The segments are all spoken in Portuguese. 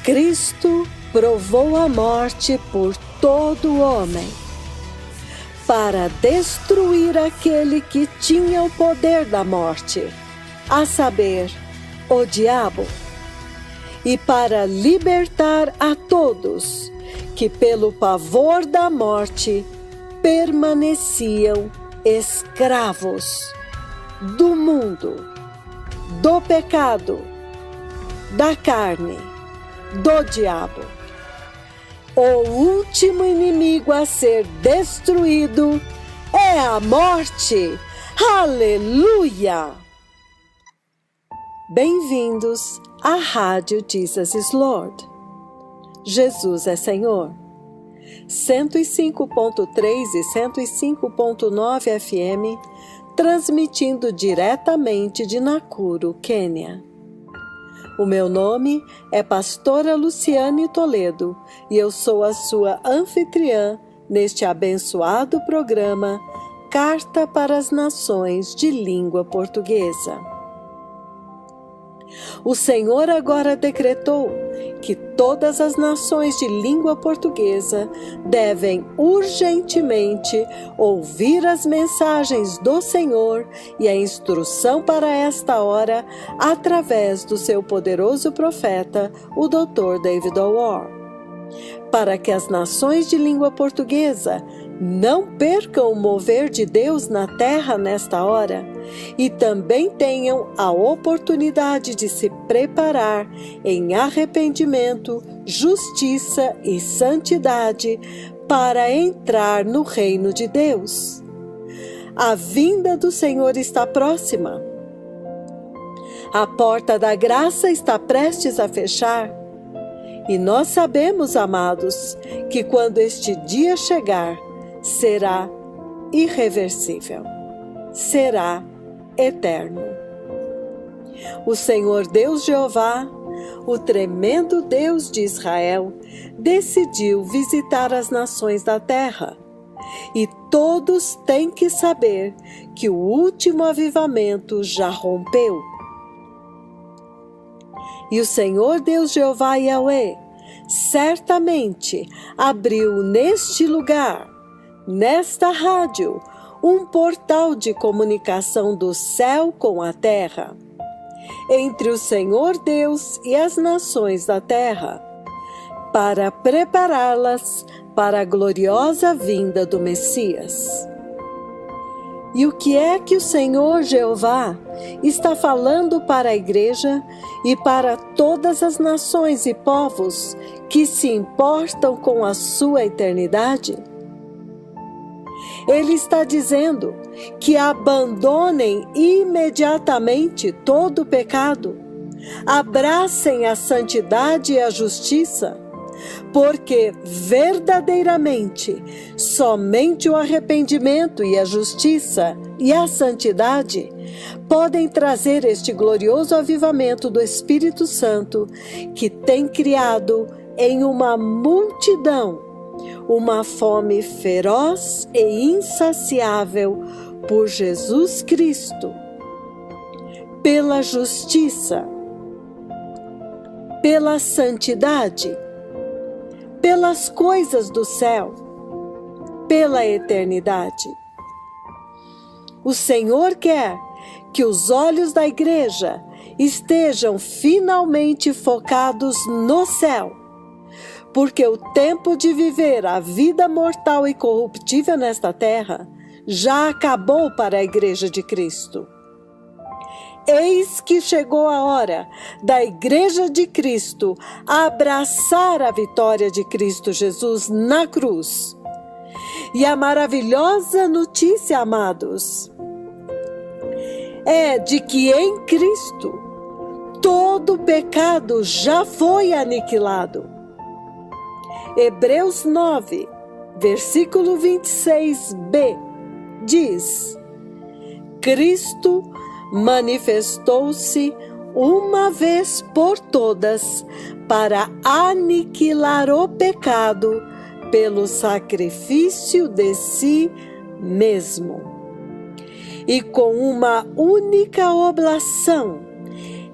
Cristo provou a morte por todo homem, para destruir aquele que tinha o poder da morte, a saber, o diabo, e para libertar a todos que pelo pavor da morte permaneciam escravos do mundo, do pecado, da carne, do diabo. O último inimigo a ser destruído é a morte. Aleluia! Bem-vindos à Rádio Jesus is Lord. Jesus é Senhor. 105.3 e 105.9 FM, transmitindo diretamente de Nakuru, Quênia. O meu nome é Pastora Luciane Toledo e eu sou a sua anfitriã neste abençoado programa Carta para as Nações de Língua Portuguesa. O Senhor agora decretou que todas as nações de língua portuguesa devem urgentemente ouvir as mensagens do Senhor e a instrução para esta hora através do seu poderoso profeta, o Dr. David O'Rourke, para que as nações de língua portuguesa não percam o mover de Deus na terra nesta hora e também tenham a oportunidade de se preparar em arrependimento, justiça e santidade para entrar no reino de Deus. A vinda do Senhor está próxima. A porta da graça está prestes a fechar. E nós sabemos, amados, que quando este dia chegar, será irreversível, será eterno. O Senhor Deus Jeová, o tremendo Deus de Israel, decidiu visitar as nações da terra. E todos têm que saber que o último avivamento já rompeu. E o Senhor Deus Jeová Yahweh certamente abriu neste lugar, nesta rádio, um portal de comunicação do céu com a terra, entre o Senhor Deus e as nações da terra, para prepará-las para a gloriosa vinda do Messias. E o que é que o Senhor Jeová está falando para a igreja e para todas as nações e povos que se importam com a sua eternidade? Ele está dizendo que abandonem imediatamente todo o pecado, abracem a santidade e a justiça, porque verdadeiramente somente o arrependimento e a justiça e a santidade podem trazer este glorioso avivamento do Espírito Santo que tem criado em uma multidão uma fome feroz e insaciável por Jesus Cristo, pela justiça, pela santidade, pelas coisas do céu, pela eternidade. O Senhor quer que os olhos da igreja estejam finalmente focados no céu, porque o tempo de viver a vida mortal e corruptível nesta terra já acabou para a igreja de Cristo. Eis que chegou a hora da Igreja de Cristo abraçar a vitória de Cristo Jesus na cruz. E a maravilhosa notícia, amados, é de que em Cristo todo pecado já foi aniquilado. Hebreus 9, versículo 26b, diz: Cristo manifestou-se uma vez por todas para aniquilar o pecado pelo sacrifício de si mesmo. E com uma única oblação,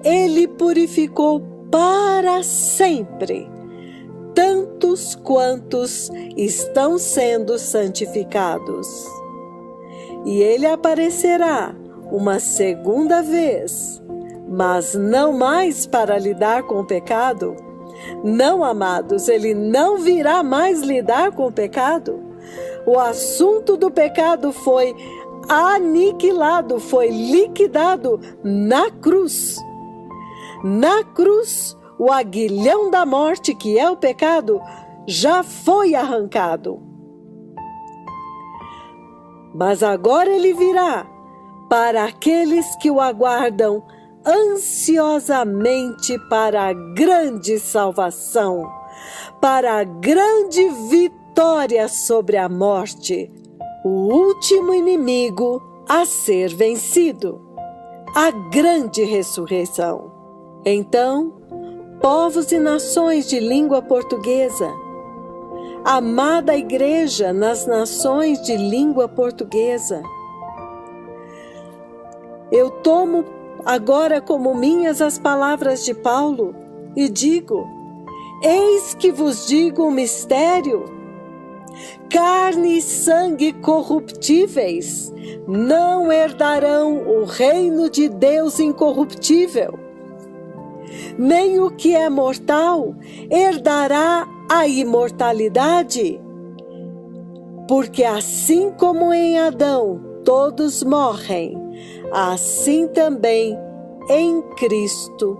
ele purificou para sempre, tantos quantos estão sendo santificados. E ele aparecerá uma segunda vez, mas não mais para lidar com o pecado. Não, amados, ele não virá mais lidar com o pecado. O assunto do pecado foi aniquilado, foi liquidado na cruz. Na cruz, o aguilhão da morte, que é o pecado, já foi arrancado. Mas agora ele virá para aqueles que o aguardam ansiosamente para a grande salvação, para a grande vitória sobre a morte, o último inimigo a ser vencido, a grande ressurreição. Então, povos e nações de língua portuguesa, amada igreja nas nações de língua portuguesa, eu tomo agora como minhas as palavras de Paulo e digo: eis que vos digo um mistério, carne e sangue corruptíveis não herdarão o reino de Deus incorruptível, nem o que é mortal herdará a imortalidade. Porque assim como em Adão todos morrem, assim também em Cristo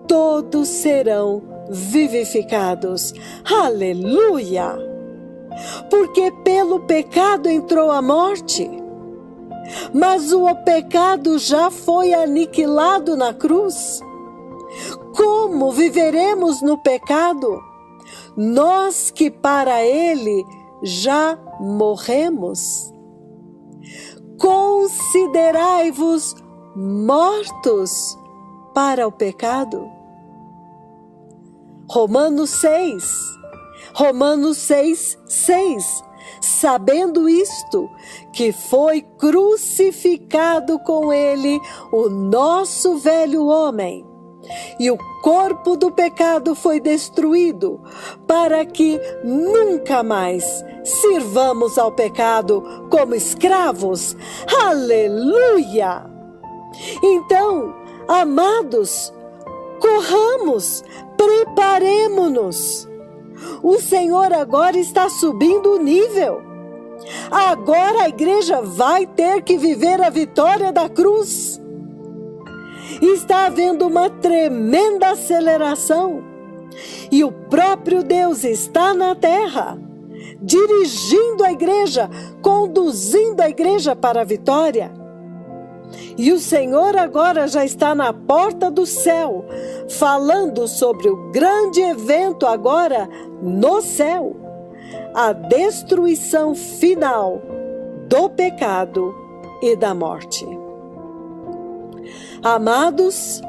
todos serão vivificados. Aleluia! Porque pelo pecado entrou a morte, mas o pecado já foi aniquilado na cruz. Como viveremos no pecado, nós que para ele já morremos? Considerai-vos mortos para o pecado. Romanos 6:6. Sabendo isto, que foi crucificado com ele o nosso velho homem, e o corpo do pecado foi destruído, para que nunca mais sirvamos ao pecado como escravos. Aleluia! Então, amados, corramos, preparemo-nos. O Senhor agora está subindo o nível. Agora a igreja vai ter que viver a vitória da cruz. Está havendo uma tremenda aceleração. E o próprio Deus está na terra, dirigindo a igreja, conduzindo a igreja para a vitória. E o Senhor agora já está na porta do céu, falando sobre o grande evento agora no céu, a destruição final do pecado e da morte. Amados,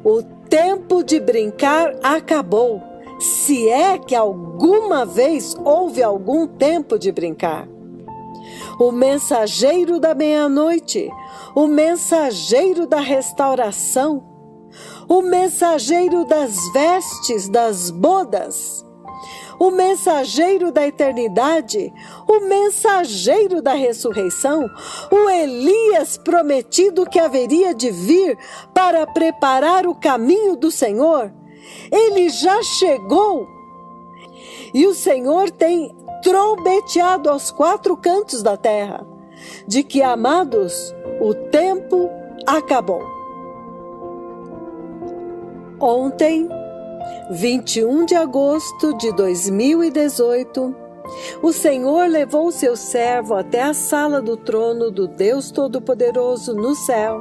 o tempo de brincar acabou, se é que alguma vez houve algum tempo de brincar. O mensageiro da meia-noite, o mensageiro da restauração, o mensageiro das vestes das bodas, o mensageiro da eternidade, o mensageiro da ressurreição, o Elias prometido que haveria de vir para preparar o caminho do Senhor, ele já chegou. E o Senhor tem trombeteado aos quatro cantos da terra, de que, amados, o tempo acabou. Ontem, 21 de agosto de 2018, o Senhor levou seu servo até a sala do trono do Deus Todo-Poderoso no céu,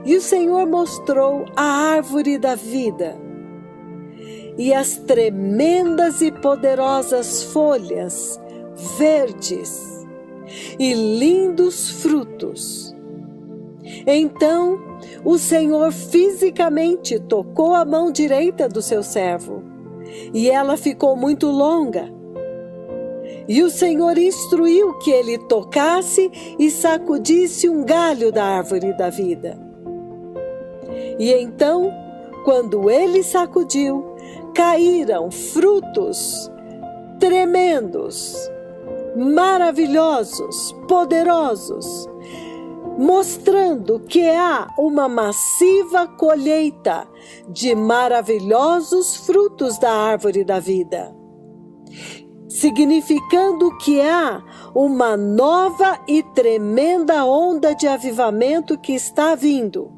e o Senhor mostrou a árvore da vida e as tremendas e poderosas folhas verdes e lindos frutos. Então o Senhor fisicamente tocou a mão direita do seu servo, e ela ficou muito longa. E o Senhor instruiu que ele tocasse e sacudisse um galho da árvore da vida. E então quando ele sacudiu, caíram frutos tremendos, maravilhosos, poderosos, mostrando que há uma massiva colheita de maravilhosos frutos da árvore da vida, significando que há uma nova e tremenda onda de avivamento que está vindo,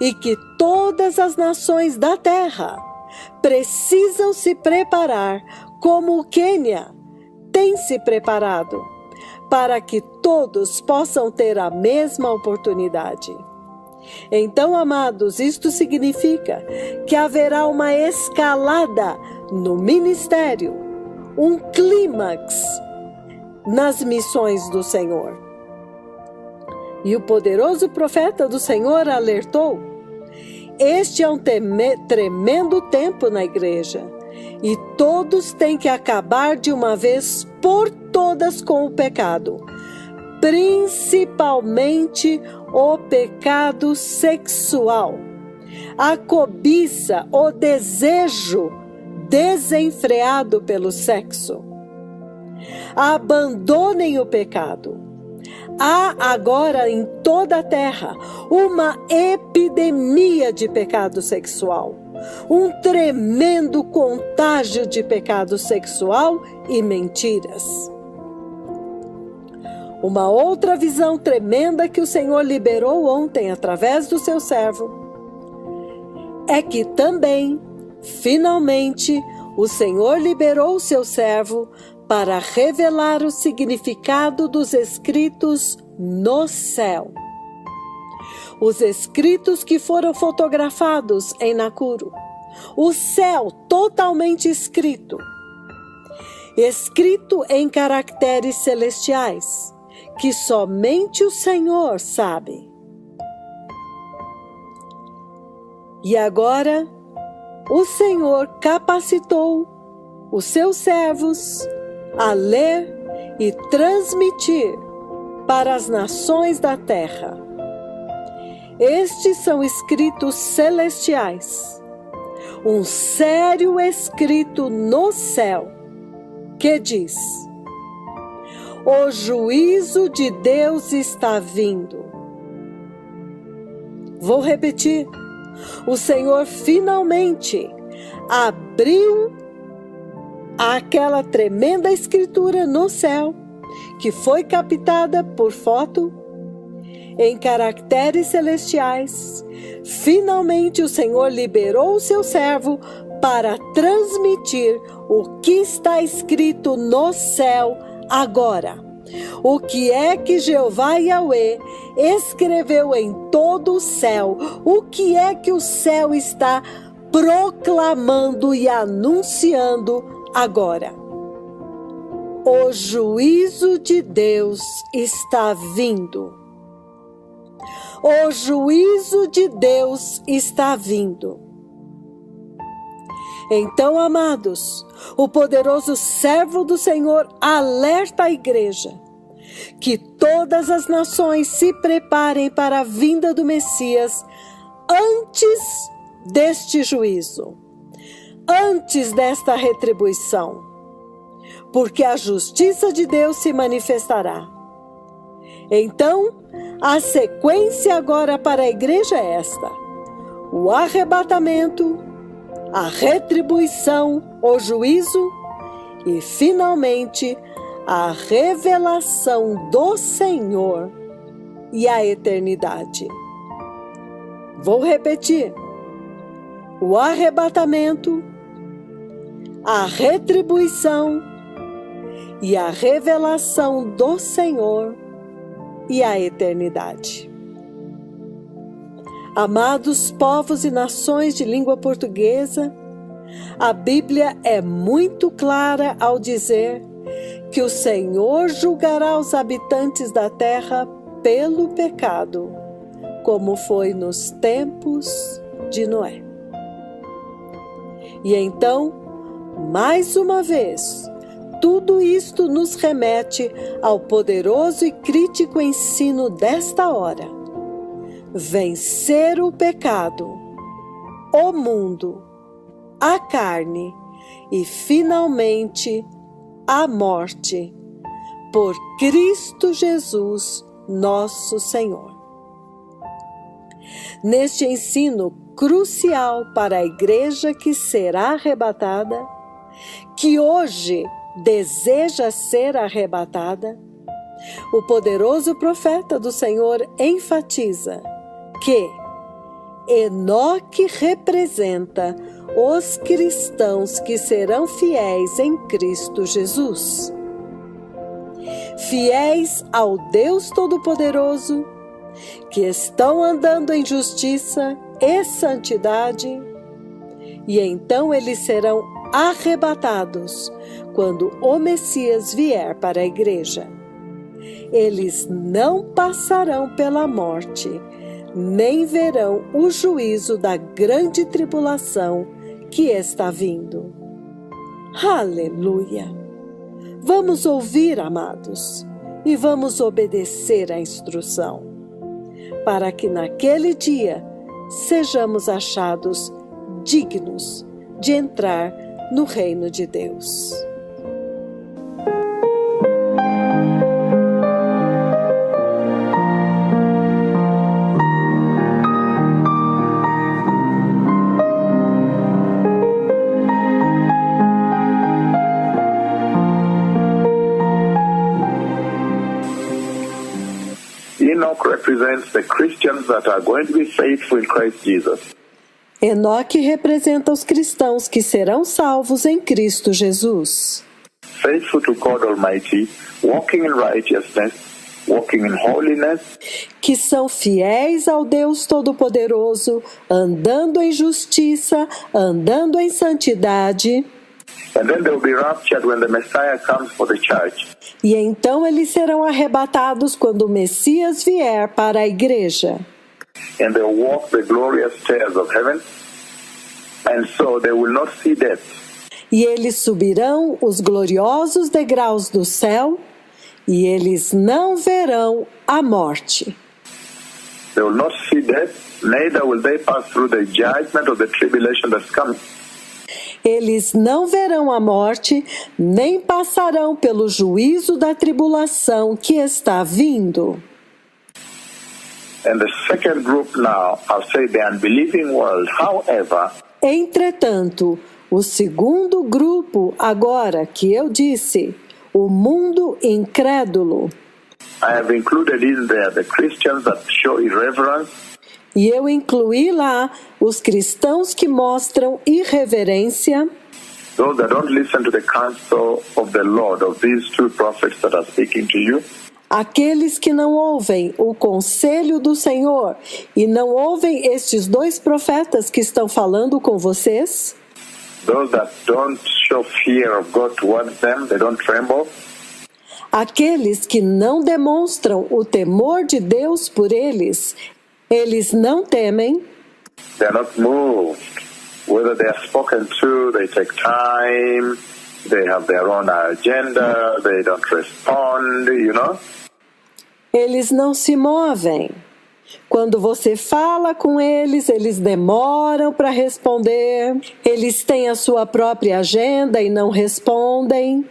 e que todas as nações da terra precisam se preparar como o Quênia tem se preparado, para que todos possam ter a mesma oportunidade. Então, amados, isto significa que haverá uma escalada no ministério, um clímax nas missões do Senhor. E o poderoso profeta do Senhor alertou: este é um tremendo tempo na igreja, e todos têm que acabar de uma vez por todas com o pecado, principalmente o pecado sexual, a cobiça, o desejo desenfreado pelo sexo. Abandonem o pecado. Há agora em toda a terra uma epidemia de pecado sexual, um tremendo contágio de pecado sexual e mentiras. Uma outra visão tremenda que o Senhor liberou ontem através do seu servo é que também, finalmente, o Senhor liberou o seu servo para revelar o significado dos escritos no céu. Os escritos que foram fotografados em Nakuru. O céu totalmente escrito em caracteres celestiais, que somente o Senhor sabe. E agora, o Senhor capacitou os seus servos a ler e transmitir para as nações da terra. Estes são escritos celestiais, um sério escrito no céu, que diz: o juízo de Deus está vindo. Vou repetir. O Senhor finalmente abriu aquela tremenda escritura no céu, que foi captada por foto, em caracteres celestiais. Finalmente o Senhor liberou o seu servo para transmitir o que está escrito no céu agora. O que é que Jeová Yahweh escreveu em todo o céu? O que é que o céu está proclamando e anunciando agora? O juízo de Deus está vindo. O juízo de Deus está vindo. Então, amados, o poderoso servo do Senhor alerta a igreja que todas as nações se preparem para a vinda do Messias antes deste juízo, antes desta retribuição, porque a justiça de Deus se manifestará. Então, a sequência agora para a igreja é esta: o arrebatamento, a retribuição, o juízo e, finalmente, a revelação do Senhor e a eternidade. Vou repetir: o arrebatamento, a retribuição e a revelação do Senhor e a eternidade. Amados povos e nações de língua portuguesa, a Bíblia é muito clara ao dizer que o Senhor julgará os habitantes da terra pelo pecado, como foi nos tempos de Noé. E então, mais uma vez, tudo isto nos remete ao poderoso e crítico ensino desta hora: vencer o pecado, o mundo, a carne e, finalmente, a morte, por Cristo Jesus, nosso Senhor. Neste ensino crucial para a igreja que será arrebatada, que hoje deseja ser arrebatada, o poderoso profeta do Senhor enfatiza que Enoque representa os cristãos que serão fiéis em Cristo Jesus. Fiéis ao Deus Todo-Poderoso, que estão andando em justiça e santidade, e então eles serão arrebatados quando o Messias vier para a igreja. Eles não passarão pela morte, nem verão o juízo da grande tribulação que está vindo. Aleluia! Vamos ouvir, amados, e vamos obedecer à instrução, para que naquele dia sejamos achados dignos de entrar no reino de Deus. Enoch represents the Christians that are going to be faithful in Christ Jesus. Enoque representa os cristãos que serão salvos em Cristo Jesus. Faithful to God Almighty, walking in righteousness, walking in holiness, Que são fiéis ao Deus Todo-Poderoso, andando em justiça, andando em santidade. and then they will be raptured when the Messiah comes for the church. E então eles serão arrebatados quando o Messias vier para a igreja. And they will walk the glorious stairs of heaven, and so they will not see death. E eles subirão os gloriosos degraus do céu, e eles não verão a morte. They will not see death, neither will they pass through the judgment of the tribulation that's coming. Eles não verão a morte, nem passarão pelo juízo da tribulação que está vindo. And the second group now, I'll say the unbelieving world. However, Entretanto, o segundo grupo, agora que eu disse, o mundo incrédulo, I have included in there the Christians that show irreverence, e eu incluí lá os cristãos que mostram irreverência, those that don't listen to the counsel of the Lord, of these two prophets that are speaking to you, aqueles que não ouvem o conselho do Senhor e não ouvem estes dois profetas que estão falando com vocês, those that don't show fear of God towards them, they don't tremble, aqueles que não demonstram o temor de Deus por eles, eles não temem, they are not moved. Whether they are spoken to, they take time, they have their own agenda, they don't respond, you know. eles não se movem. Quando você fala com eles, eles demoram para responder, eles têm a sua própria agenda e não respondem.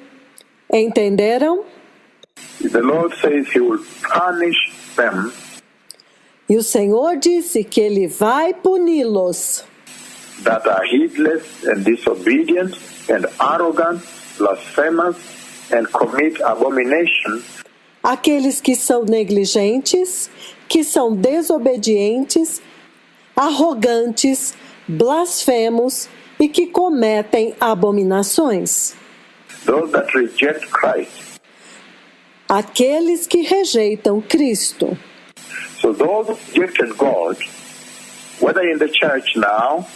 Entenderam? The Lord says He will punish them E o Senhor disse que Ele vai puni-los, that are heedless and disobedient and arrogant, blasphemous, and commit abomination, aqueles que são negligentes, que são desobedientes, arrogantes, blasfemos e que cometem abominações. those that reject Christ. Aqueles que rejeitam Cristo. So those who rejected God, whether in the church now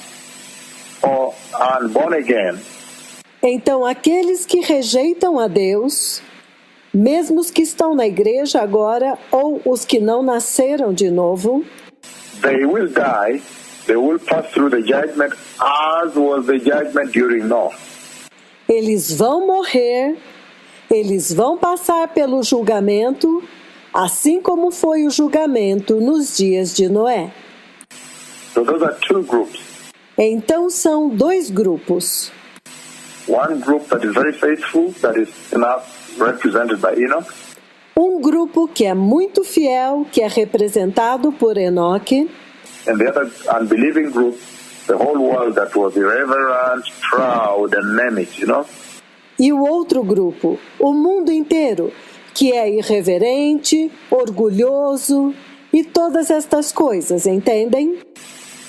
or are born again, Então, aqueles que rejeitam a Deus, mesmo os que estão na igreja agora ou os que não nasceram de novo, they will die, they will pass through the judgment as was the judgment during Noah. eles vão morrer, eles vão passar pelo julgamento, assim como foi o julgamento nos dias de Noé. So those are two groups. Então são dois grupos. One group that is very faithful, that is now represented by Enoch. Um grupo que é muito fiel, que é representado por Enoque. And the other unbelieving group, the whole world that was irreverent, proud, and anemic, E o outro grupo, o mundo inteiro, que é irreverente, orgulhoso e todas estas coisas, entendem?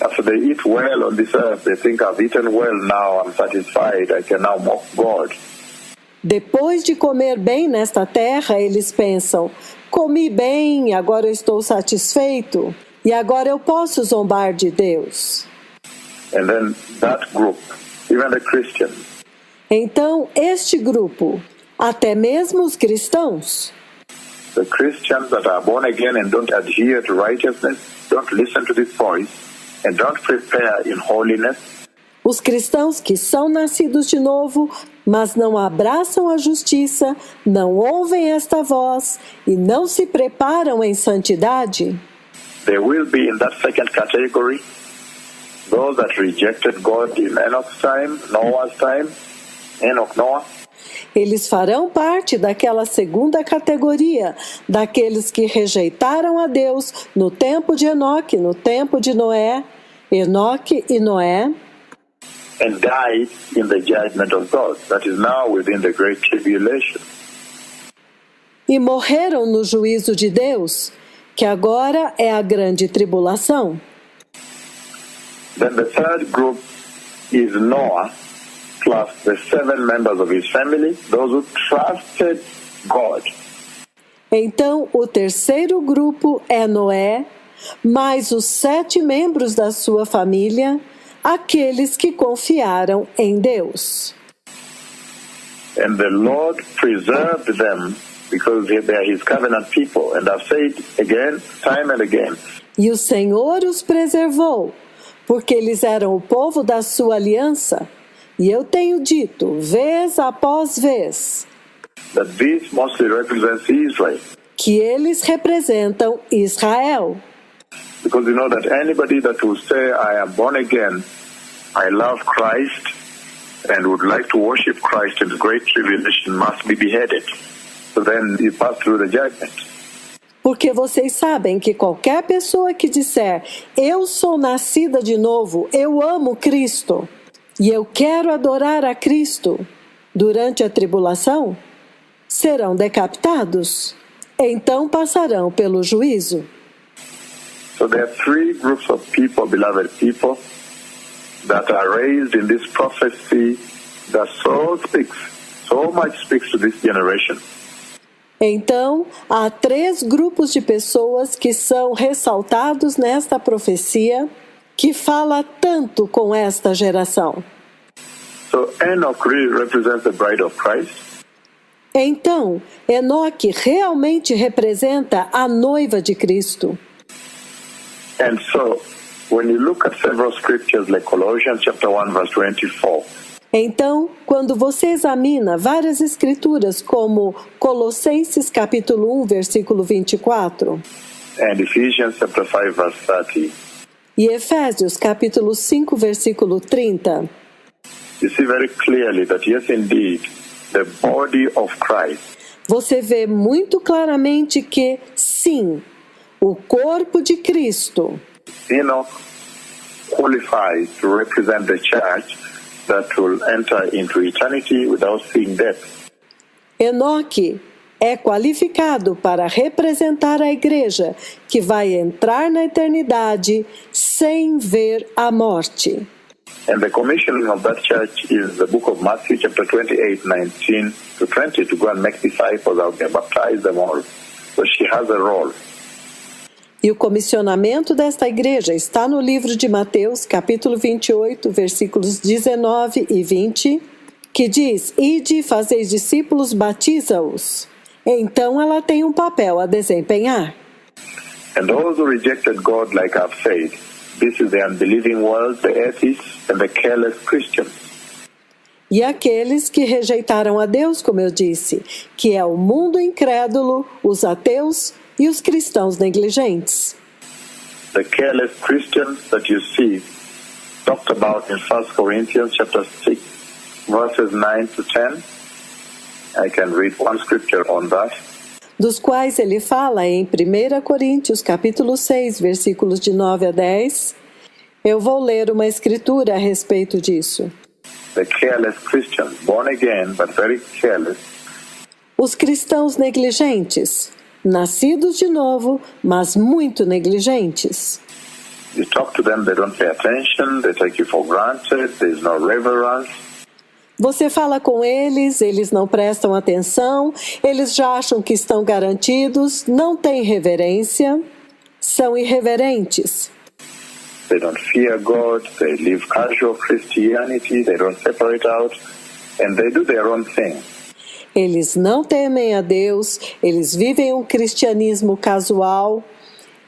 After they eat well on this earth, they think, I've eaten well now, I'm satisfied, I can now mock God. Depois de comer bem nesta terra, eles pensam, comi bem, agora eu estou satisfeito e agora eu posso zombar de Deus. And then that group, even the Christians, Então, este grupo, até mesmo os cristãos, the Christians that are born again and don't adhere to righteousness, don't listen to this voice, and don't prepare in holiness, os cristãos que são nascidos de novo, mas não abraçam a justiça, não ouvem esta voz e não se preparam em santidade, they will be in that second category, those that rejected God in Enoch's time, Noah's time, Enoch, Noah. eles farão parte daquela segunda categoria, daqueles que rejeitaram a Deus no tempo de Enoque, no tempo de Noé, Enoque e Noé, and died in the judgment of God, that is now within the great tribulation. e morreram no juízo de Deus, que agora é a grande tribulação. Then the third group is Noah, plus the 7 members of his family, those who trusted God. Então, o terceiro grupo é Noé, mais os 7 membros da sua família, aqueles que confiaram em Deus. And the Lord preserved them because they are his covenant people. And I've said again, time and again, E o Senhor os preservou, porque eles eram o povo da sua aliança. E eu tenho dito, vez após vez, that this mostly represents Israel. que eles representam Israel. Because you know that anybody that will say, I am born again, I love Christ, and would like to worship Christ in the great tribulation must be beheaded. So then you pass through the judgment. Porque vocês sabem que qualquer pessoa que disser, eu sou nascida de novo, eu amo Cristo, e eu quero adorar a Cristo, durante a tribulação, serão decapitados. Então passarão pelo juízo. So there are 3 groups of people, beloved people, that are raised in this prophecy that so much speaks to this generation. Então, há 3 grupos de pessoas que são ressaltados nesta profecia, que fala tanto com esta geração. So Enoch really represents the bride of Christ. Então, Enoque realmente representa a noiva de Cristo. And so, when you look at several scriptures like Colossians chapter 1 verse 24, Então, quando você examina várias escrituras como Colossenses capítulo 1, versículo 24, and Ephesians chapter 5 verse 30, e Efésios capítulo 5, versículo 30, you see very clearly that yes, indeed, the body of Christ você vê muito claramente que, sim, o corpo de Cristo, Enoch qualifies to represent the church that will enter into eternity without seeing death. Enoque é qualificado para representar a igreja que vai entrar na eternidade sem ver a morte. And the commissioning of that church is the book of Matthew chapter 28, 19 to 20, to go and make disciples out there, baptize them all. So she has a role. E o comissionamento desta igreja está no livro de Mateus, capítulo 28, versículos 19 e 20, que diz, ide e fazeis discípulos, batiza-os. Então ela tem um papel a desempenhar. And those who rejected God, like I've said, this is the unbelieving world, the atheists, and the careless Christians. E aqueles que rejeitaram a Deus, como eu disse, que é o mundo incrédulo, os ateus e os cristãos negligentes. The careless Christians that you see talked about in 1 Corinthians chapter 6, verses 9 to 10. I can read one scripture on that. Dos quais ele fala em 1 Coríntios, capítulo 6, versículos de 9 a 10. Eu vou ler uma escritura a respeito disso. The careless Christians, born again, but very careless, Os cristãos negligentes, nascidos de novo, mas muito negligentes. you talk to them, they don't pay attention, they take you for granted, there's no reverence. Você fala com eles não prestam atenção, eles já acham que estão garantidos, não têm reverência, são irreverentes. They don't fear God, they live casual Christianity, they don't separate out, and they do their own thing. Eles não temem a Deus, eles vivem um cristianismo casual,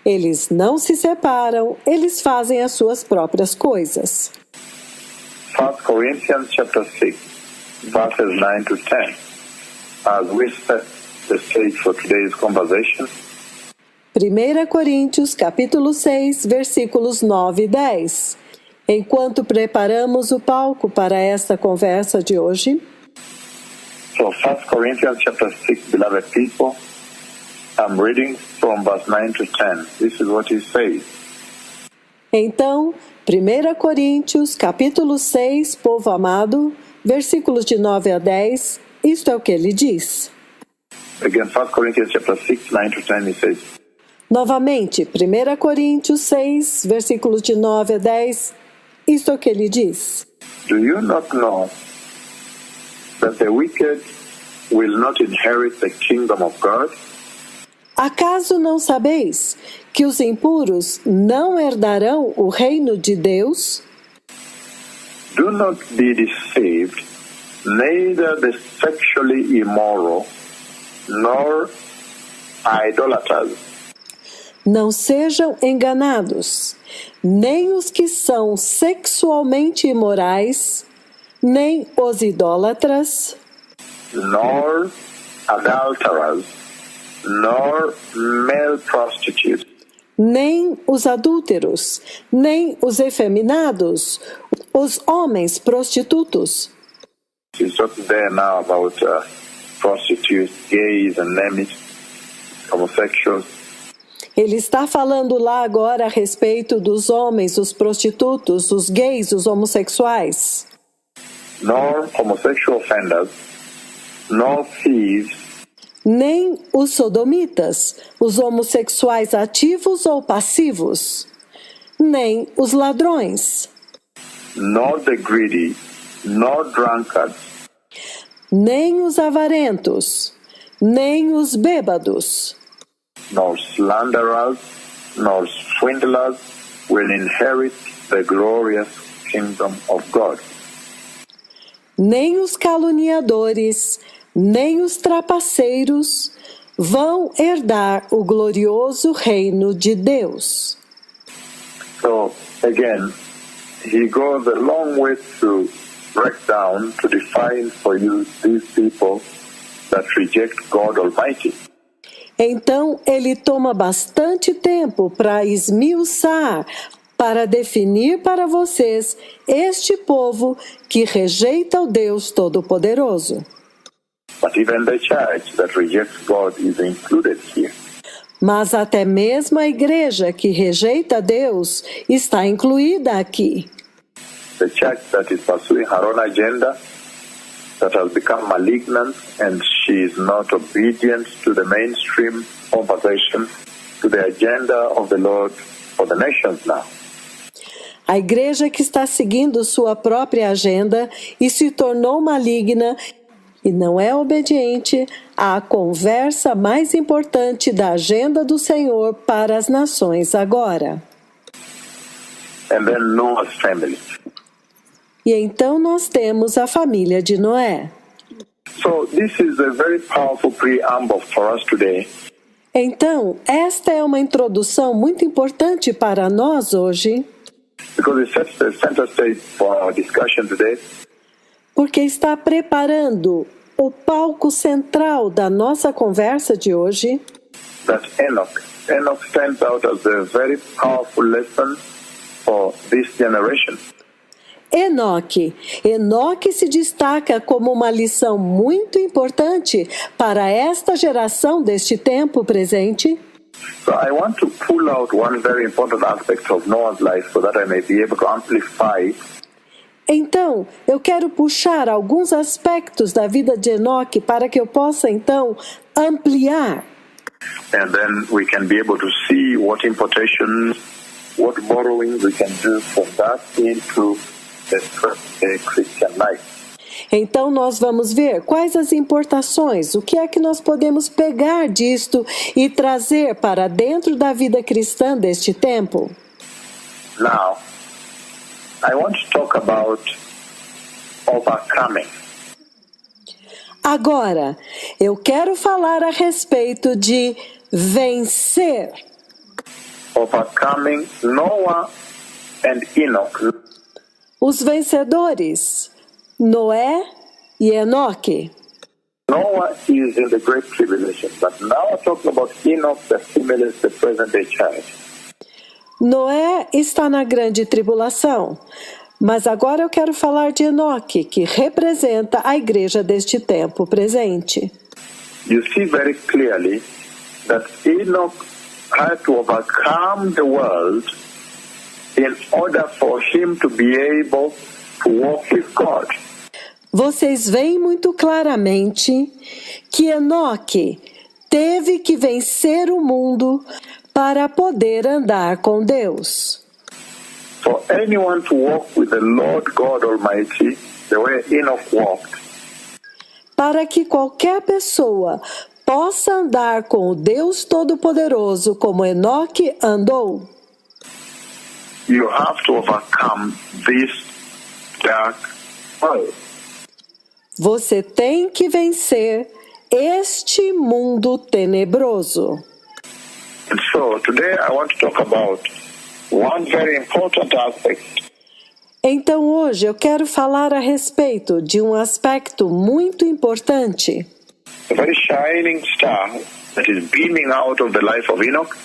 eles não se separam, eles fazem as suas próprias coisas. 1 Corinthians chapter 6, verses 9 to 10. As we set the stage for today's conversation, 1 Coríntios, capítulo 6, versículos 9 e 10. Enquanto preparamos o palco para esta conversa de hoje, so 1 Corinthians chapter 6, beloved people, I'm reading from verse 9 to 10. This is what he says. então, 1 Coríntios, capítulo 6, povo amado, versículos de 9 a 10, isto é o que ele diz. Again, 1 Corinthians chapter 6, 9 to 10, he says, Novamente, 1 Coríntios 6, versículos de 9 a 10, isto é o que ele diz. do you not know that the wicked will not inherit the kingdom of God? Acaso não sabeis que os impuros não herdarão o reino de Deus? Do not be deceived, neither the sexually immoral, nor idolaters, Não sejam enganados, nem os que são sexualmente imorais, nem os idólatras, nor adulterers, nor male prostitutes, nem os adúlteros, nem os efeminados, os homens prostitutos. He's talking there now about prostitutes, gays, and name it, homosexuals. Ele está falando lá agora a respeito dos homens, os prostitutos, os gays, os homossexuais. Nor homosexual offenders, nor thieves, Nem os sodomitas, os homossexuais ativos ou passivos. Nem os ladrões. nor the greedy, nor drunkards, Nem os avarentos. Nem os bêbados. nor slanderers, nor swindlers will inherit the glorious kingdom of God. Nem os caluniadores, nem os trapaceiros vão herdar o glorioso reino de Deus. So, again, he goes a long way to break down, to define for you these people that reject God Almighty. Então, ele toma bastante tempo para esmiuçar, para definir para vocês este povo que rejeita o Deus Todo-Poderoso. But even the church that rejects God is included here. Mas até mesmo a igreja que rejeita Deus está incluída aqui. The church that is pursuing her own agenda, that has become malignant, and she is not obedient to the mainstream conversation, to the agenda of the Lord for the nations now. A igreja que está seguindo sua própria agenda e se tornou maligna e não é obediente à conversa mais importante da agenda do Senhor para as nações agora. And then Noah's family. E então nós temos a família de Noé. So this is a very powerful preamble for us today. Então, esta é uma introdução muito importante para nós hoje, Because it sets the center stage for our discussion today. porque está preparando o palco central da nossa conversa de hoje, That Enoch stands out as a very powerful lesson for this generation. Enoque. Enoque se destaca como uma lição muito importante para esta geração deste tempo presente. So I want to pull out one very important aspect of Noah's life so that I may be able to amplify. Então, eu quero puxar alguns aspectos da vida de Enoque para que eu possa, então, ampliar. And then we can be able to see what importations, what borrowing we can do from that into the Christian life. Então nós vamos ver quais as importações, o que é que nós podemos pegar disto e trazer para dentro da vida cristã deste tempo. Now, I want to talk about overcoming. Agora, eu quero falar a respeito de vencer. Overcoming Noah and Enoch. Os vencedores, Noé e Enoque. Noah is in the great tribulation, but now I'm talking about Enoch that simulates the present-day church. Noé está na grande tribulação, mas agora eu quero falar de Enoque, que representa a igreja deste tempo presente. You see very clearly that Enoch had to overcome the world in order for him to be able to walk with God. Vocês veem muito claramente que Enoque teve que vencer o mundo para poder andar com Deus. For anyone to walk with the Lord God Almighty, the way Enoch walked, Para que qualquer pessoa possa andar com o Deus Todo-Poderoso como Enoque andou, you have to overcome this dark world. você tem que vencer este mundo tenebroso. And so today I want to talk about one very important aspect. Então hoje eu quero falar a respeito de um aspecto muito importante. A very shining star that is beaming out of the life of Enoch.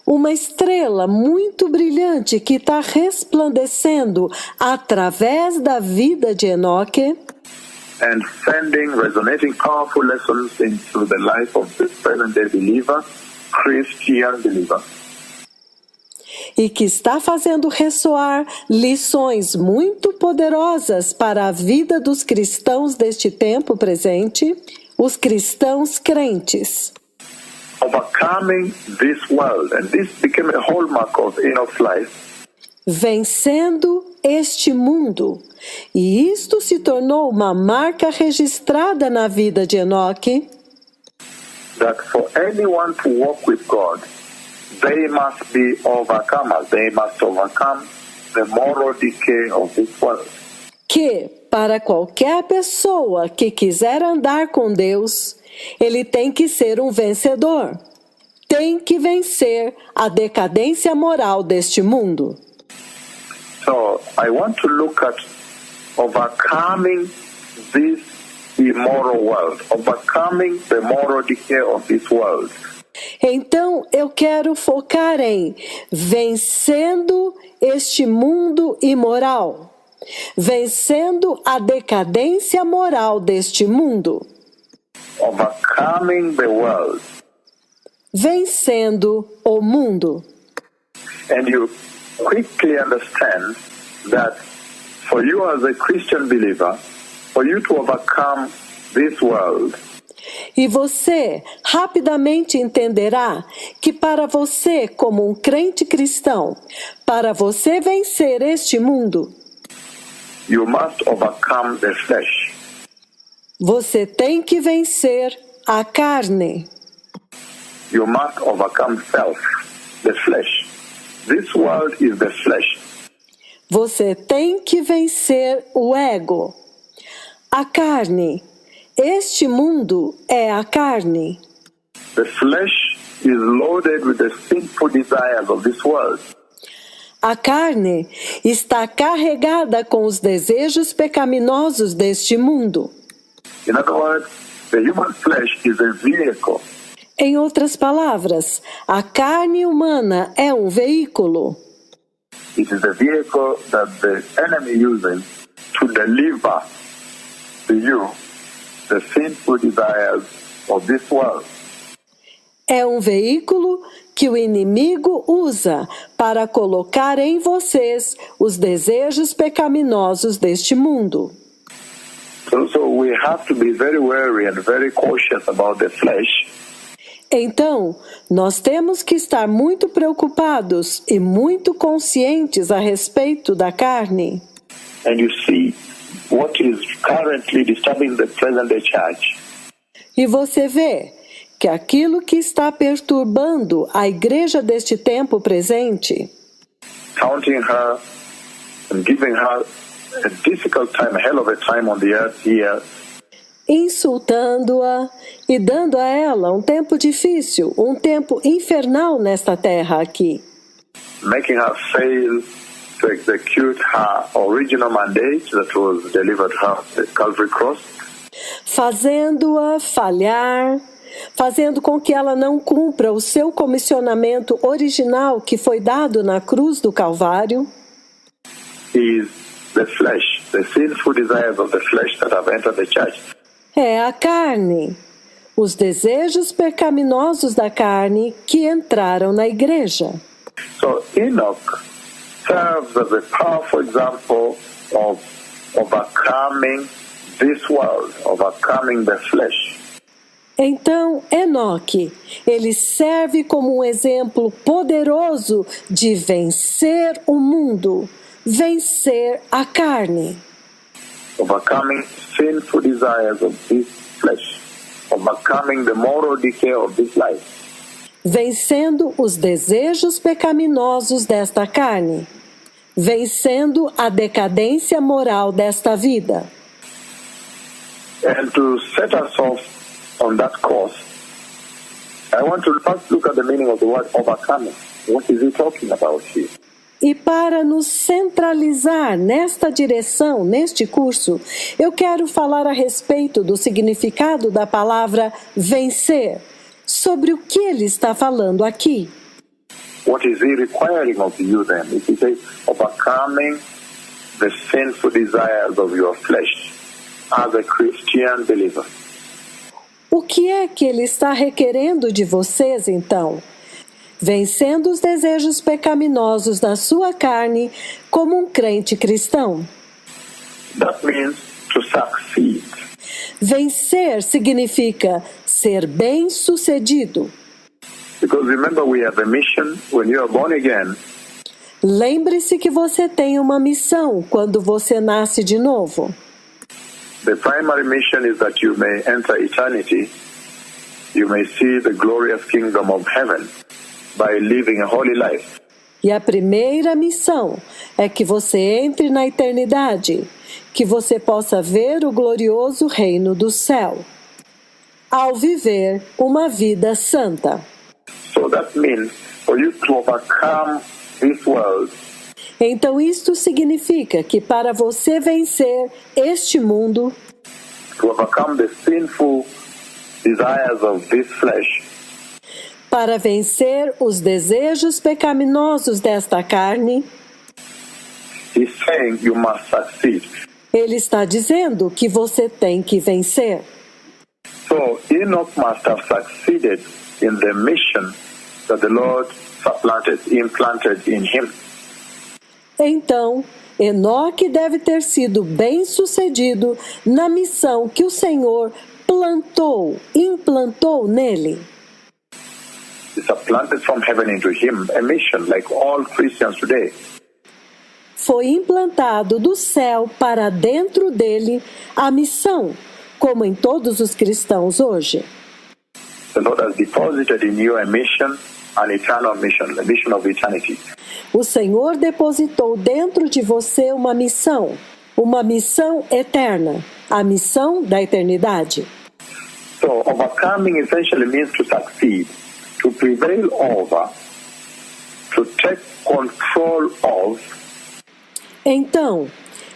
Uma estrela muito brilhante que está resplandecendo através da vida de Enoque And sending resonating powerful lessons into the life of the present-day believer, Christian believer. e que está fazendo ressoar lições muito poderosas para a vida dos cristãos deste tempo presente, os cristãos crentes. Overcoming this world, and this became a hallmark of Enoch's life. Vencendo este mundo. E isto se tornou uma marca registrada na vida de Enoque, That for anyone to walk with God, they must be overcomers. They must overcome the moral decay of this world. que, para qualquer pessoa que quiser andar com Deus, ele tem que ser um vencedor. Tem que vencer a decadência moral deste mundo. So I want to look at overcoming this immoral world, overcoming the moral decay of this world. Então, eu quero focar em vencendo este mundo imoral, vencendo a decadência moral deste mundo, Overcoming the world. vencendo o mundo. And you quickly understand that for you as a Christian believer, for you to overcome this world, E você rapidamente entenderá que para você, como um crente cristão, para você vencer este mundo, you must overcome the flesh. você tem que vencer a carne. You must overcome self, the flesh. This world is the flesh. Você tem que vencer o ego, a carne. Este mundo é a carne. The flesh is loaded with the sinful desires of this world. A carne está carregada com os desejos pecaminosos deste mundo. In other words, the human flesh is a vehicle. Em outras palavras, a carne humana é um veículo It is the vehicle that the enemy uses to deliver to you the sinful desires of this world. É um veículo que o inimigo usa para colocar em vocês os desejos pecaminosos deste mundo. So we have to be very wary and very cautious about the flesh. Então, nós temos que estar muito preocupados e muito conscientes a respeito da carne. And you see what is currently disturbing the present-day church. E você vê que aquilo que está perturbando a igreja deste tempo presente, Counting her and giving her a difficult time, a hell of a time on the earth here, insultando-a e dando a ela um tempo difícil, um tempo infernal nesta terra aqui, making her fail to execute her original mandate that was delivered her at the Calvary Cross. fazendo-a falhar, fazendo com que ela não cumpra o seu comissionamento original que foi dado na cruz do Calvário. Is the flesh, the sinful desires of the flesh that have entered the church. É a carne, os desejos pecaminosos da carne que entraram na igreja. So Enoch serves as a powerful example of overcoming this world, overcoming the flesh. Então, Enoque, ele serve como um exemplo poderoso de vencer o mundo, vencer a carne. Overcoming sinful desires of this flesh, overcoming the moral decay of this life. Vencendo os desejos pecaminosos desta carne, vencendo a decadência moral desta vida. And to set us off on that course, I want to first look at the meaning of the word overcoming. What is he talking about here? E para nos centralizar nesta direção, neste curso, eu quero falar a respeito do significado da palavra vencer, sobre o que ele está falando aqui. What is he requiring of you then? If he says overcoming the sinful desires of your flesh as a Christian believer. O que é que ele está requerendo de vocês, então? Vencendo os desejos pecaminosos da sua carne como um crente cristão. That means to succeed. Vencer significa ser bem-sucedido. Because remember, we have a mission when you are born again. Lembre-se que você tem uma missão quando você nasce de novo. The primary mission is that you may enter eternity. You may see the glorious kingdom of heaven by living a holy life. E a primeira missão é que você entre na eternidade, que você possa ver o glorioso reino do céu, ao viver uma vida santa. So that means for you to overcome this world, então isto significa que para você vencer este mundo, to overcome the sinful desires of this flesh, para vencer os desejos pecaminosos desta carne, he's saying you must succeed. ele está dizendo que você tem que vencer. So Enoch must have succeeded in the mission that the Lord implanted in him. Então, Enoque deve ter sido bem-sucedido na missão que o Senhor implantou nele. He supplanted from heaven into him a mission like all Christians today. Foi implantado do céu para dentro dele a missão, como em todos os cristãos hoje. The Lord has deposited in you a mission, an eternal mission, the mission of eternity. O Senhor depositou dentro de você uma missão eterna, a missão da eternidade. So overcoming essentially means to succeed, to prevail over, to take control of. Então,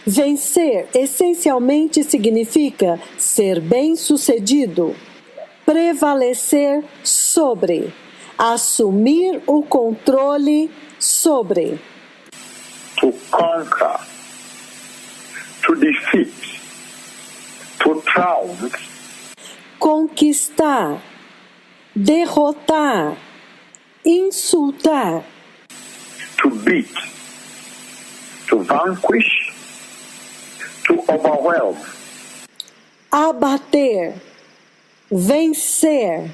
vencer essencialmente significa ser bem-sucedido, prevalecer sobre, assumir o controle sobre. to conquer, to defeat, to trounce, conquistar, derrotar, insultar, to beat, to vanquish, to overwhelm, abater, vencer,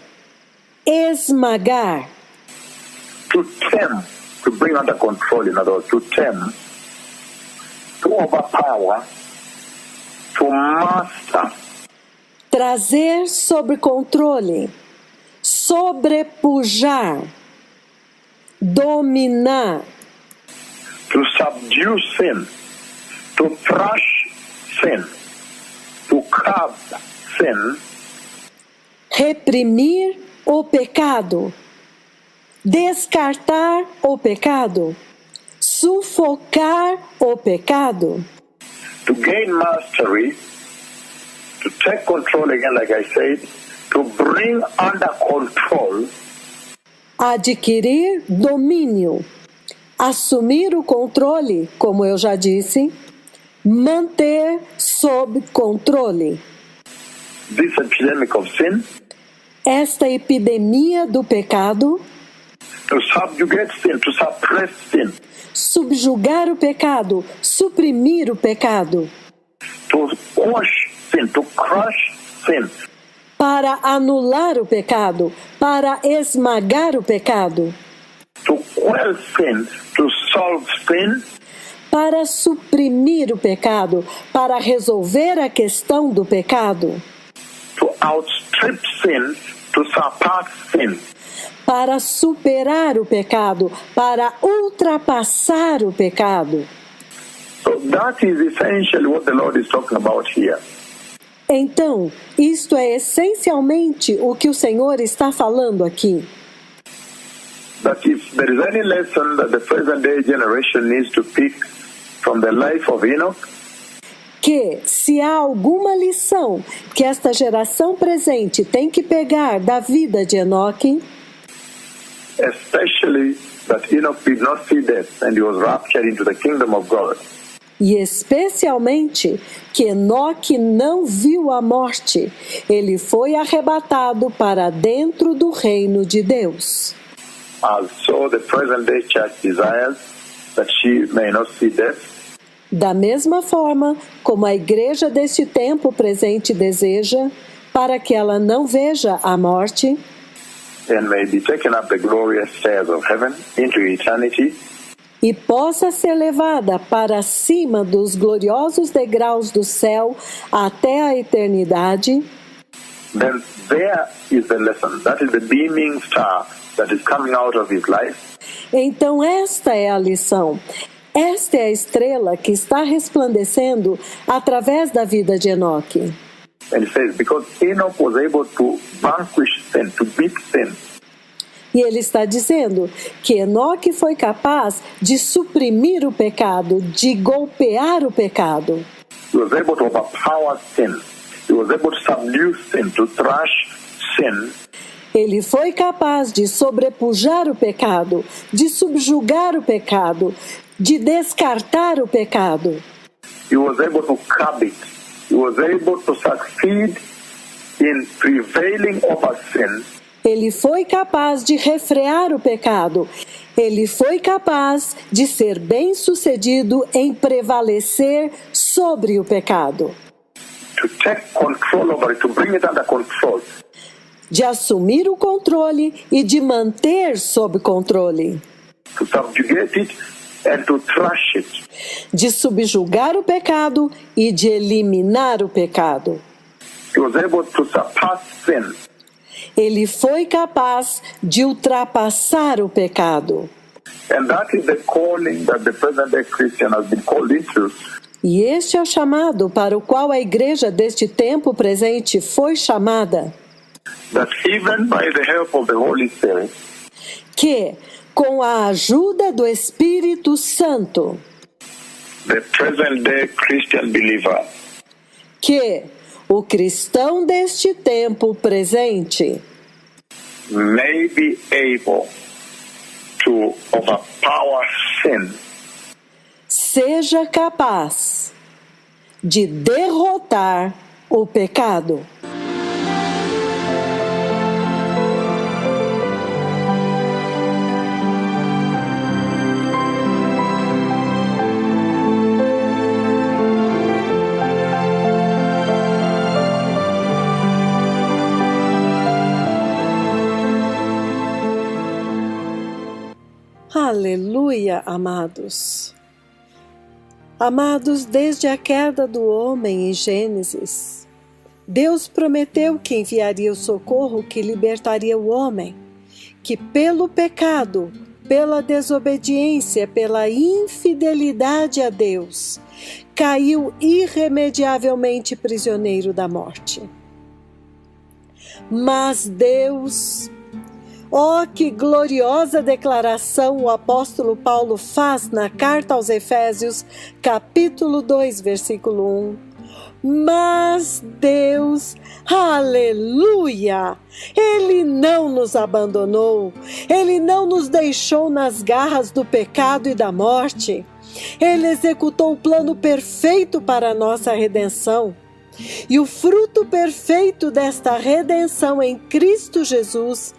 esmagar, to tame, to bring under control, in other words, to tame, to overpower, to master, trazer sob controle, sobrepujar, dominar, to subdue sin, to thrash sin, to curb sin, reprimir o pecado, descartar o pecado, sufocar o pecado, to gain mastery, to take control again, like I said, to bring under control, adquirir domínio, assumir o controle, como eu já disse, manter sob controle. this epidemic of sin, Esta epidemia do pecado, to subjugate sin, to suppress sin, subjugar o pecado, suprimir o pecado, to quash sin, to crush sin, para anular o pecado, para esmagar o pecado, to quell sin, to solve sin, para suprimir o pecado, para resolver a questão do pecado, to outstrip sin, to surpass sin. para superar o pecado, para ultrapassar o pecado. So that is essentially what the Lord is talking about here. Então, isto é essencialmente o que o Senhor está falando aqui. That if there is any lesson that the present day generation needs to pick from the life of Enoch, Que, se há alguma lição que esta geração presente tem que pegar da vida de Enoque, especially that Enoch did not see death and he was raptured into the kingdom of God, e especialmente que Enoque não viu a morte, ele foi arrebatado para dentro do reino de Deus. as so the present day church desires that she may not see death, Da mesma forma como a igreja deste tempo presente deseja, para que ela não veja a morte, and may be taken up the glorious stairs of heaven into eternity, e possa ser levada para cima dos gloriosos degraus do céu até a eternidade, then there is the lesson. That is the beaming star that is coming out of his life. então esta é a lição. Esta é a estrela que está resplandecendo através da vida de Enoque. And it says, because Enoch was able to vanquish sin, to beat sin, E ele está dizendo que Enoque foi capaz de suprimir o pecado, de golpear o pecado. he was able to overpower sin, he was able to subdue sin, to thrash sin, Ele foi capaz de sobrepujar o pecado, de subjugar o pecado, de descartar o pecado. he was able to curb it, he was able to succeed in prevailing over sin, Ele foi capaz de refrear o pecado. Ele foi capaz de ser bem-sucedido em prevalecer sobre o pecado, to take control over it, to bring it under control, de assumir o controle e de manter sob controle, to subjugate it and to thrash it. de subjugar o pecado e de eliminar o pecado. He was able to surpass sin. Ele foi capaz de ultrapassar o pecado. And that is the calling that the present day Christian has been called into. E este é o chamado para o qual a igreja deste tempo presente foi chamada, That even by the help of the Holy Spirit, que, com a ajuda do Espírito Santo, the present day Christian believer que o cristão deste tempo presente may be able to overpower sin seja capaz de derrotar o pecado. Aleluia, amados. Amados, desde a queda do homem em Gênesis, Deus prometeu que enviaria o socorro que libertaria o homem, que pelo pecado, pela desobediência, pela infidelidade a Deus, caiu irremediavelmente prisioneiro da morte. Mas Deus, oh, que gloriosa declaração o apóstolo Paulo faz na carta aos Efésios, capítulo 2, versículo 1. Mas Deus, aleluia, Ele não nos abandonou, Ele não nos deixou nas garras do pecado e da morte. Ele executou o plano perfeito para a nossa redenção. E o fruto perfeito desta redenção em Cristo Jesus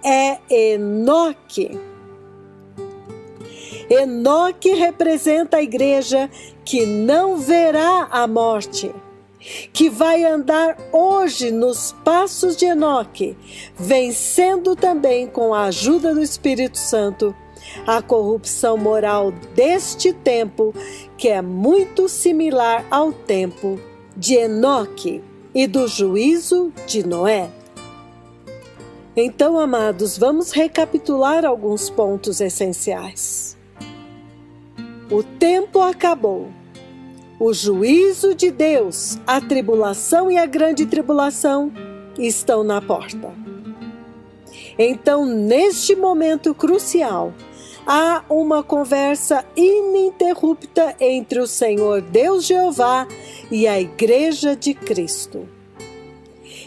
é Enoque. Enoque representa a igreja que não verá a morte, que vai andar hoje nos passos de Enoque, vencendo também com a ajuda do Espírito Santo a corrupção moral deste tempo, que é muito similar ao tempo de Enoque e do juízo de Noé. Então, amados, vamos recapitular alguns pontos essenciais. O tempo acabou. O juízo de Deus, a tribulação e a grande tribulação estão na porta. Então, neste momento crucial, há uma conversa ininterrupta entre o Senhor Deus Jeová e a Igreja de Cristo.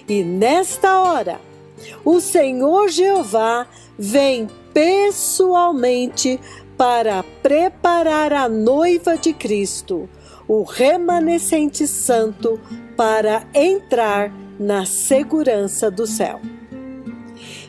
E nesta hora, o Senhor Jeová vem pessoalmente para preparar a noiva de Cristo, o remanescente santo, para entrar na segurança do céu.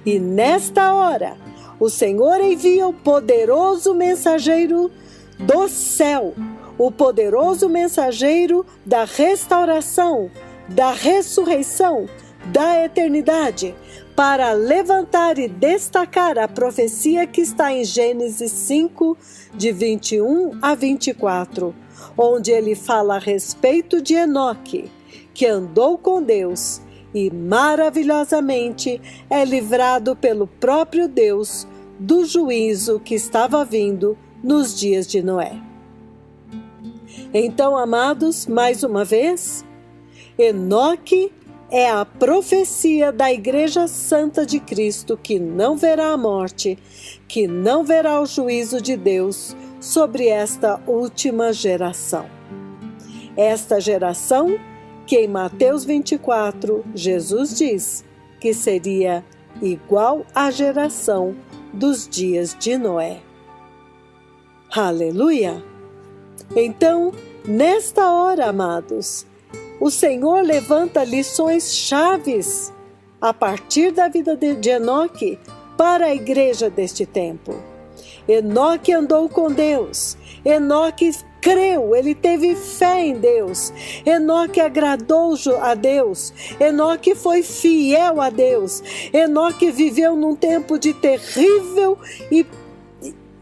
E nesta hora, o Senhor envia o poderoso mensageiro do céu, o poderoso mensageiro da restauração, da ressurreição, da eternidade, para levantar e destacar a profecia que está em Gênesis 5, de 21 a 24, onde ele fala a respeito de Enoque, que andou com Deus e maravilhosamente é livrado pelo próprio Deus do juízo que estava vindo nos dias de Noé. Então, amados, mais uma vez, Enoque é a profecia da Igreja Santa de Cristo que não verá a morte, que não verá o juízo de Deus sobre esta última geração. Esta geração que em Mateus 24, Jesus diz que seria igual à geração dos dias de Noé. Aleluia! Então, nesta hora, amados, o Senhor levanta lições chaves a partir da vida de Enoque para a igreja deste tempo. Enoque andou com Deus, Enoque creu, ele teve fé em Deus, Enoque agradou a Deus, Enoque foi fiel a Deus, Enoque viveu num tempo de terrível e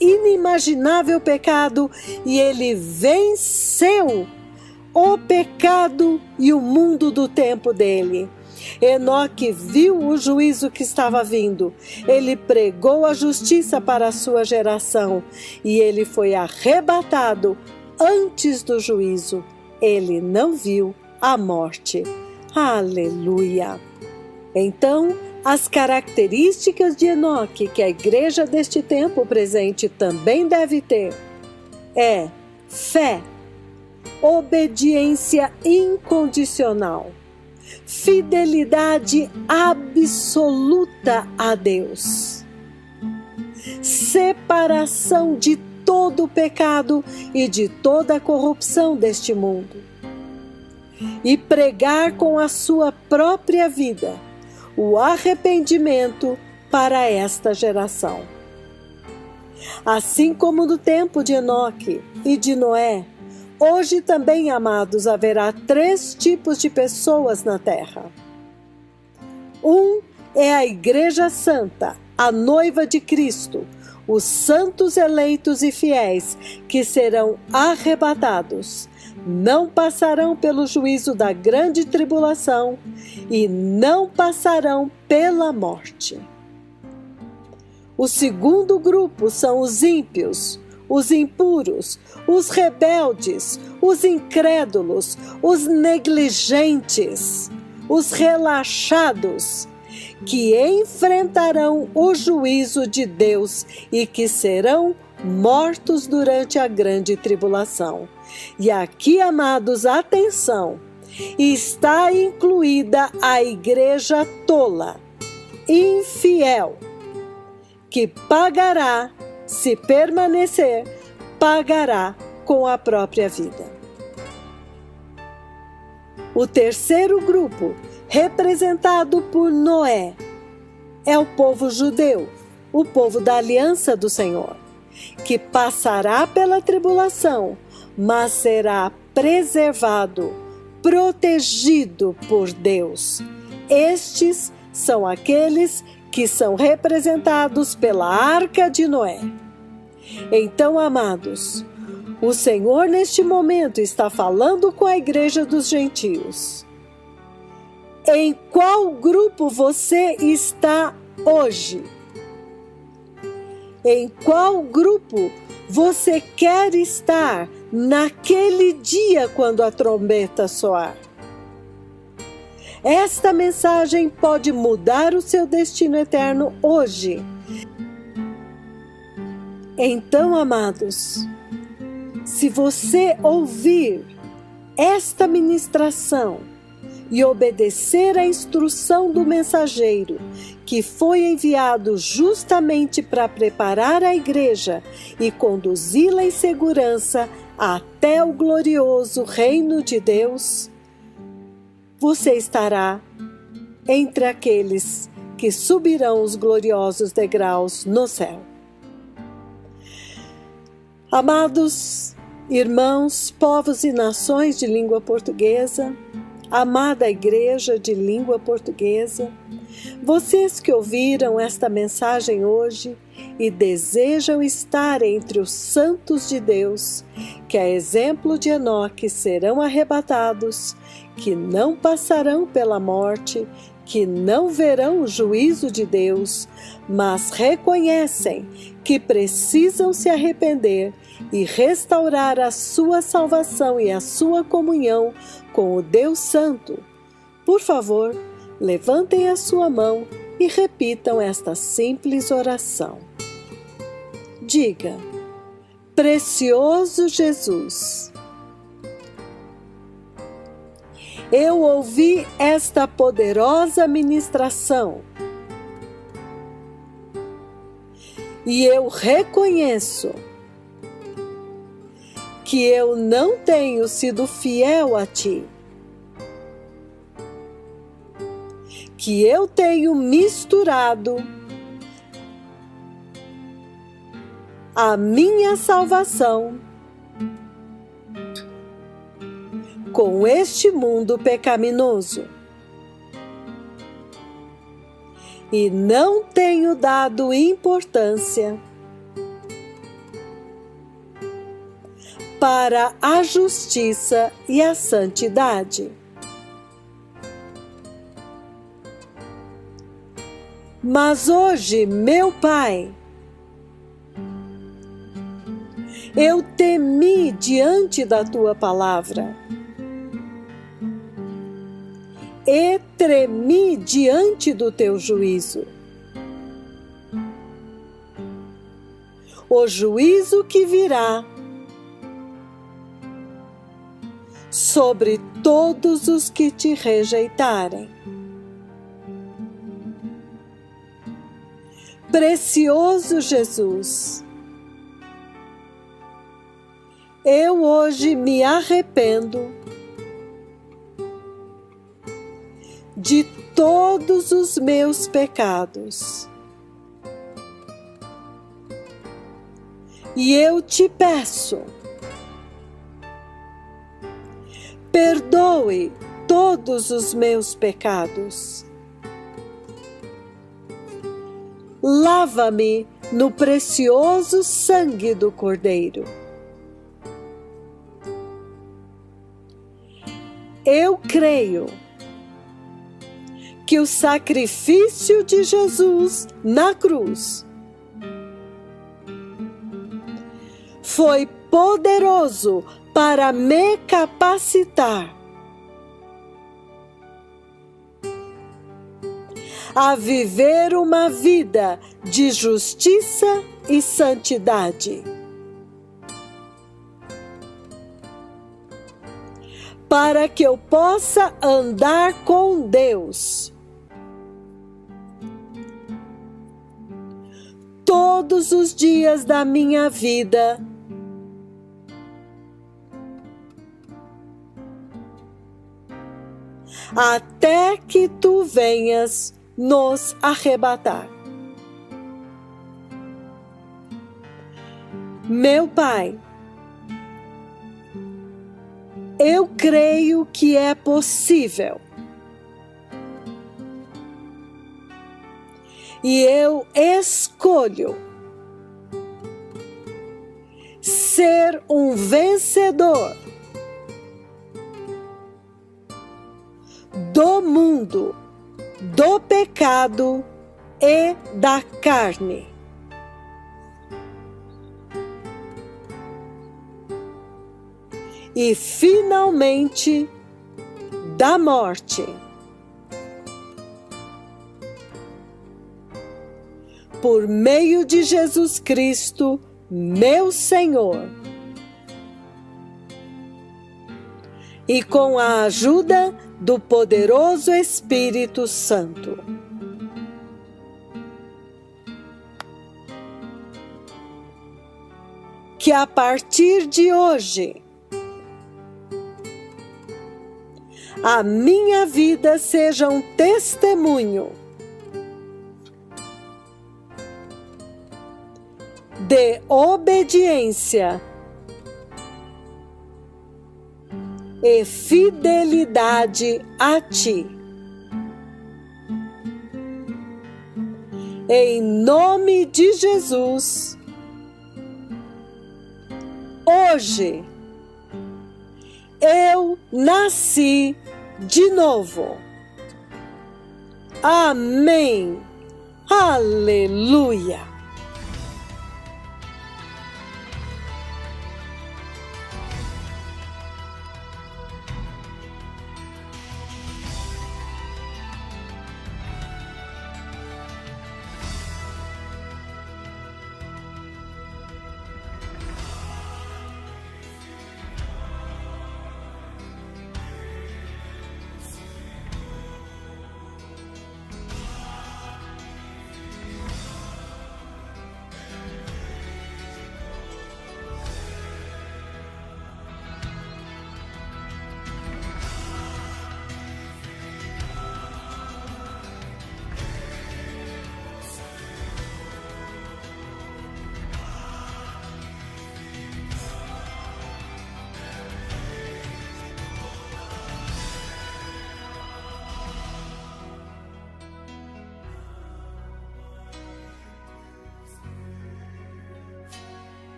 inimaginável pecado e ele venceu o pecado e o mundo do tempo dele. Enoque viu o juízo que estava vindo. Ele pregou a justiça para a sua geração e ele foi arrebatado antes do juízo. Ele não viu a morte. Aleluia! Então, as características de Enoque que a igreja deste tempo presente também deve ter é fé, obediência incondicional, fidelidade absoluta a Deus, separação de todo o pecado e de toda a corrupção deste mundo, e pregar com a sua própria vida o arrependimento para esta geração. Assim como no tempo de Enoque e de Noé, hoje também, amados, haverá 3 tipos de pessoas na terra. Um é a Igreja Santa, a noiva de Cristo, os santos eleitos e fiéis que serão arrebatados, não passarão pelo juízo da grande tribulação e não passarão pela morte. O segundo grupo são os ímpios, os impuros, os rebeldes, os incrédulos, os negligentes, os relaxados, que enfrentarão o juízo de Deus e que serão mortos durante a grande tribulação. E aqui, amados, atenção, está incluída a igreja tola, infiel, que pagará, se permanecer, pagará com a própria vida. O terceiro grupo, representado por Noé, é o povo judeu, o povo da aliança do Senhor, que passará pela tribulação, mas será preservado, protegido por Deus. Estes são aqueles que são representados pela Arca de Noé. Então, amados, o Senhor neste momento está falando com a igreja dos gentios. Em qual grupo você está hoje? Em qual grupo você quer estar naquele dia quando a trombeta soar? Esta mensagem pode mudar o seu destino eterno hoje. Então, amados, se você ouvir esta ministração e obedecer à instrução do mensageiro, que foi enviado justamente para preparar a igreja e conduzi-la em segurança até o glorioso reino de Deus, você estará entre aqueles que subirão os gloriosos degraus no céu. Amados irmãos, povos e nações de língua portuguesa, amada igreja de língua portuguesa, vocês que ouviram esta mensagem hoje e desejam estar entre os santos de Deus, que a exemplo de Enoque serão arrebatados, que não passarão pela morte, que não verão o juízo de Deus, mas reconhecem que precisam se arrepender e restaurar a sua salvação e a sua comunhão com o Deus Santo. Por favor, levantem a sua mão e repitam esta simples oração. Diga: Precioso Jesus, eu ouvi esta poderosa ministração e eu reconheço que eu não tenho sido fiel a Ti, que eu tenho misturado a minha salvação com este mundo pecaminoso e não tenho dado importância para a justiça e a santidade. Mas hoje, meu Pai, eu temi diante da Tua palavra e tremi diante do Teu juízo. O juízo que virá sobre todos os que Te rejeitarem. Precioso Jesus, Eu hoje me arrependo de todos os meus pecados. E eu te peço, perdoe todos os meus pecados. Lava-me no precioso sangue do Cordeiro. Eu creio que o sacrifício de Jesus na cruz foi poderoso para me capacitar a viver uma vida de justiça e santidade, para que eu possa andar com Deus todos os dias da minha vida, até que tu venhas nos arrebatar. Meu Pai, eu creio que é possível. E eu escolho ser um vencedor do mundo, do pecado e da carne. E finalmente da morte. Por meio de Jesus Cristo, meu Senhor. E com a ajuda do poderoso Espírito Santo. Que a partir de hoje, a minha vida seja um testemunho de obediência e fidelidade a Ti. Em nome de Jesus, hoje eu nasci de novo. Amém. Aleluia.